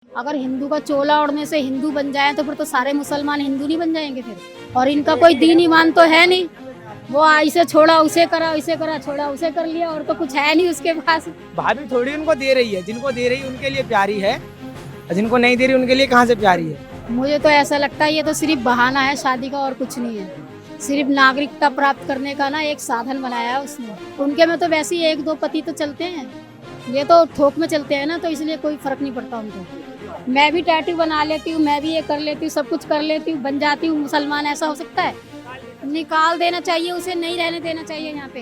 अगर हिंदू का चोला ओढ़ने से हिंदू बन जाए तो फिर तो सारे मुसलमान हिंदू नहीं बन जाएंगे फिर। और इनका कोई दीन ईमान तो है नहीं, वो इसे छोड़ा उसे करा, इसे करा छोड़ा उसे कर लिया, और तो कुछ है नहीं उसके पास। भाभी थोड़ी उनको दे रही है, जिनको दे रही है उनके लिए प्यारी है, और जिनको नहीं दे रही उनके लिए कहाँ से प्यारी है। मुझे तो ऐसा लगता है ये तो सिर्फ बहाना है शादी का और कुछ नहीं है। सिर्फ नागरिकता प्राप्त करने का ना एक साधन बनाया है उसने। उनके में तो वैसे ही एक दो पति तो चलते हैं, ये तो थोक में चलते हैं ना, तो इसलिए कोई फर्क नहीं पड़ता उनको। मैं भी टैटू बना लेती हूँ, मैं भी ये कर लेती हूँ, सब कुछ कर लेती हूँ, बन जाती हूँ मुसलमान, ऐसा हो सकता है? निकाल देना चाहिए उसे, नहीं रहने देना चाहिए यहाँ पे।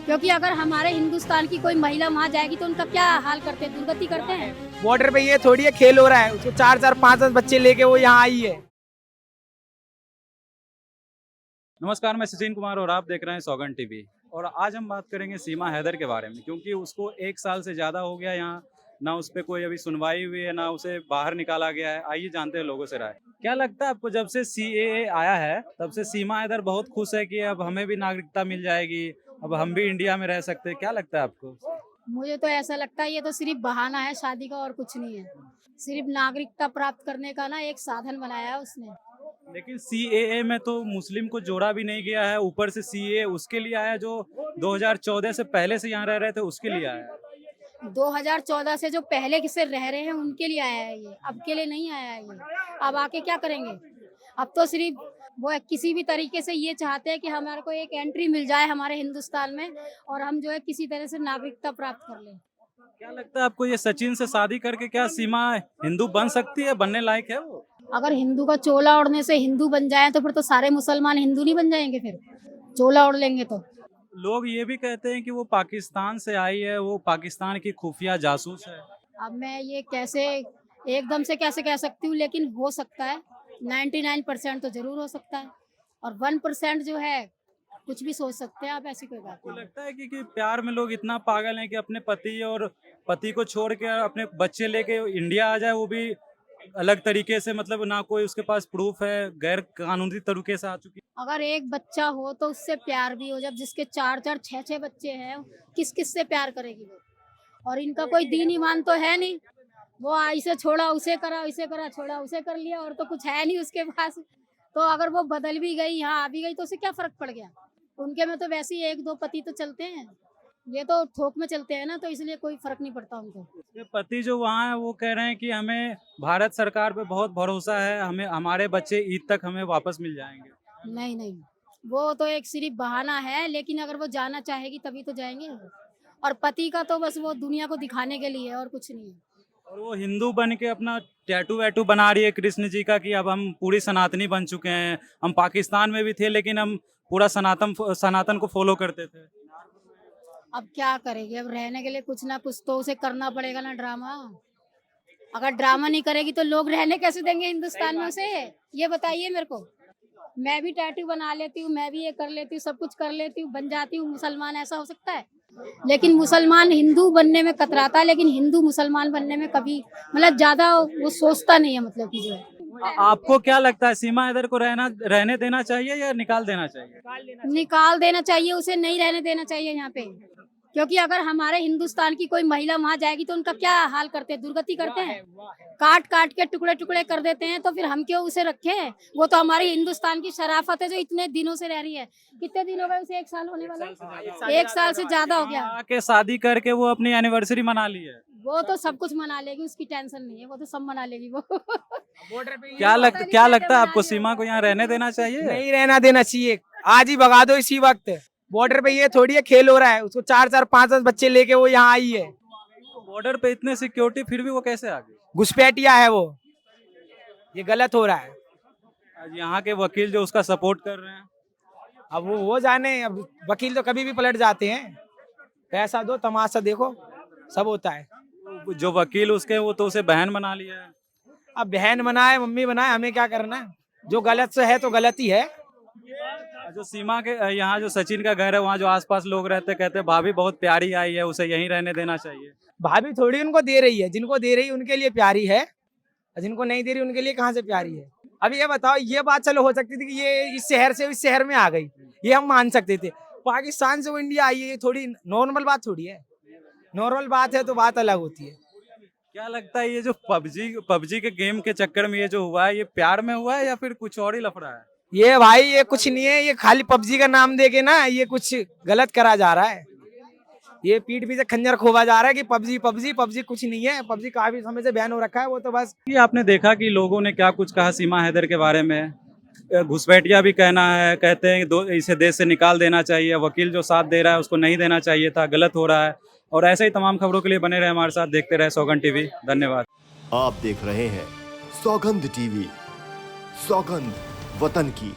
क्योंकि अगर हमारे हिंदुस्तान की कोई महिला वहाँ जाएगी तो उनका क्या हाल करते हैं, दुर्गति करते हैं। बॉर्डर पे ये थोड़ी है खेल हो रहा है, उसको 4-4 5-5 बच्चे लेके वो यहाँ आई है। नमस्कार, मैं सचिन कुमार और आप देख रहे हैं सौगंध टीवी। और आज हम बात करेंगे सीमा हैदर के बारे में, क्योंकि उसको 1 साल से ज़्यादा हो गया यहाँ, ना उस पर कोई अभी सुनवाई हुई है, ना उसे बाहर निकाला गया है। आइए जानते हैं लोगों से राय। क्या लगता है आपको, जब से सीएए आया है तब से सीमा हैदर बहुत खुश है कि अब हमें भी नागरिकता मिल जाएगी, अब हम भी इंडिया में रह सकते हैं? क्या लगता है आपको? मुझे तो ऐसा लगता है ये तो सिर्फ बहाना है शादी का और कुछ नहीं है। सिर्फ नागरिकता प्राप्त करने का ना एक साधन बनाया है उसने। लेकिन सीएए में तो मुस्लिम को जोड़ा भी नहीं गया है, ऊपर से सीएए उसके लिए आया जो 2014 से पहले से यहाँ रह रहे थे उसके लिए आया है। 2014 से जो पहले किसे रह रहे हैं उनके लिए आया है ये, अब के लिए नहीं आया है ये। अब आके क्या करेंगे? अब तो सिर्फ वो किसी भी तरीके से ये चाहते हैं कि हमारे को एक एंट्री मिल जाए हमारे हिंदुस्तान में, और हम जो है किसी तरह से नागरिकता प्राप्त कर लें। क्या लगता है आपको, ये सचिन से शादी करके क्या सीमा हिंदू बन सकती है, बनने लायक है वो? अगर हिंदू का चोला ओढ़ने से हिंदू बन जाए तो फिर तो सारे मुसलमान हिंदू नहीं बन जाएंगे फिर, चोला ओढ़ लेंगे तो। लोग ये भी कहते हैं कि वो पाकिस्तान से आई है, वो पाकिस्तान की खुफिया जासूस है। अब मैं ये कैसे एकदम से कैसे कह सकती हूँ, लेकिन हो सकता है। 99% तो जरूर हो सकता है, और 1% जो है कुछ भी सोच सकते हैं आप, ऐसी कोई बात आपको नहीं है। लगता है कि प्यार में लोग इतना पागल हैं कि अपने पति को छोड़ के अपने बच्चे लेके इंडिया आ जाए, वो भी अलग तरीके से, मतलब ना कोई उसके पास प्रूफ है, गैर कानूनी तरीके से आ चुकी अगर एक बच्चा हो तो उससे प्यार भी हो, जब जिसके 4-4 6-6 बच्चे हैं, किस किस से प्यार करेगी वो? और इनका कोई दीन ईमान तो है नहीं, वो इसे छोड़ा उसे करा, इसे करा छोड़ा उसे कर लिया, और तो कुछ है नहीं उसके पास। तो अगर वो बदल भी गई, यहाँ आ भी गई, तो उसे क्या फर्क पड़ गया? उनके में तो वैसे ही एक दो पति तो चलते हैं, ये तो थोक में चलते हैं ना, तो इसलिए कोई फर्क नहीं पड़ता उनको। उसके पति जो वहाँ है वो कह रहे हैं कि हमें भारत सरकार पे बहुत भरोसा है, हमें हमारे बच्चे ईद तक हमें वापस मिल जाएंगे। नहीं नहीं, वो तो एक सिर्फ बहाना है, लेकिन अगर वो जाना चाहेगी तभी तो जाएंगे। और पति का तो बस वो दुनिया को दिखाने के लिए है और कुछ नहीं है। और वो हिंदू बन के अपना टैटू वैटू बना रही है कृष्ण जी का, कि अब हम पूरी सनातनी बन चुके हैं, हम पाकिस्तान में भी थे लेकिन हम पूरा सनातन को फॉलो करते थे। अब क्या करेगी? अब रहने के लिए कुछ ना कुछ तो उसे करना पड़ेगा ना, ड्रामा। अगर ड्रामा नहीं करेगी तो लोग रहने कैसे देंगे हिंदुस्तान में उसे? ये बताइए मेरे को। मैं भी टैटू बना लेती हूँ, मैं भी ये कर लेती हूँ, सब कुछ कर लेती हूँ, बन जाती हूँ मुसलमान, ऐसा हो सकता है? लेकिन मुसलमान हिंदू बनने में कतराता है, लेकिन हिंदू मुसलमान बनने में कभी मतलब ज्यादा वो सोचता नहीं है, मतलब कि जो है। आपको क्या लगता है, सीमा हैदर को रहने देना चाहिए या निकाल देना चाहिए? निकाल देना चाहिए उसे, नहीं रहने देना चाहिए यहाँ पे। क्योंकि अगर हमारे हिंदुस्तान की कोई महिला वहाँ जाएगी तो उनका क्या हाल करते हैं, दुर्गति करते हैं, काट काट के टुकड़े टुकड़े कर देते हैं, तो फिर हम क्यों उसे रखें? वो तो हमारी हिंदुस्तान की शराफत है जो इतने दिनों से रह रही है। कितने दिन हो गए उसे? 1 साल होने वाला है, 1 साल से ज्यादा हो गया। के शादी करके वो अपनी एनिवर्सरी मना ली है। वो तो सब कुछ मना लेगी, उसकी टेंशन नहीं है, वो तो सब मना लेगी वो। बॉर्डर पे क्या लगता है आपको, सीमा को यहाँ रहने देना चाहिए? नहीं रहना देना चाहिए, आज ही भगा दो इसी वक्त। बॉर्डर पे ये थोड़ी है खेल हो रहा है, उसको 4-4 5-5 बच्चे लेके वो यहाँ आई है। बॉर्डर पे इतने सिक्योरिटी फिर भी वो कैसे आ गई? घुसपैठिया है वो, ये गलत हो रहा है। आज यहाँ के वकील जो उसका सपोर्ट कर रहे हैं। अब वो जाने, अब वकील तो कभी भी पलट जाते हैं, पैसा दो तमाशा देखो, सब होता है। जो वकील उसके, वो तो उसे बहन बना लिया है। अब बहन बनाए मम्मी बनाए, हमें क्या करना है? जो गलत से है तो गलत ही है। जो सीमा के यहाँ जो सचिन का घर है, वहाँ जो आसपास लोग रहते, कहते हैं भाभी बहुत प्यारी आई है, उसे यहीं रहने देना चाहिए। भाभी थोड़ी उनको दे रही है, जिनको दे रही है उनके लिए प्यारी है, और जिनको नहीं दे रही उनके लिए कहाँ से प्यारी है? अब ये बताओ, ये बात चलो हो सकती थी कि ये इस शहर से इस शहर में आ गई, ये हम मान सकते थे। पाकिस्तान से वो इंडिया आई है, ये थोड़ी नॉर्मल बात थोड़ी है। नॉर्मल बात है तो बात अलग होती है। क्या लगता है ये जो पबजी के गेम के चक्कर में ये जो हुआ है, ये प्यार में हुआ है या फिर कुछ और ही लफड़ा है? ये भाई ये कुछ नहीं है, ये खाली पबजी का नाम देके ना ये कुछ गलत करा जा रहा है। ये पीठ पीछे खंजर खोवा जा रहा है कि पबजी पबजी पबजी, कुछ नहीं है। पबजी काफी समय से बैन हो रखा है, वो तो बस। ये आपने देखा कि लोगों ने क्या कुछ कहा सीमा हैदर के बारे में। घुसपैठिया भी कहना है, कहते हैं कि इसे देश से निकाल देना चाहिए, वकील जो साथ दे रहा है उसको नहीं देना चाहिए था, गलत हो रहा है। और ऐसे ही तमाम खबरों के लिए बने रहे हमारे साथ, देखते रहे सौगंध टीवी। धन्यवाद। आप देख रहे हैं सौगंध टीवी, सौगंध वतन की।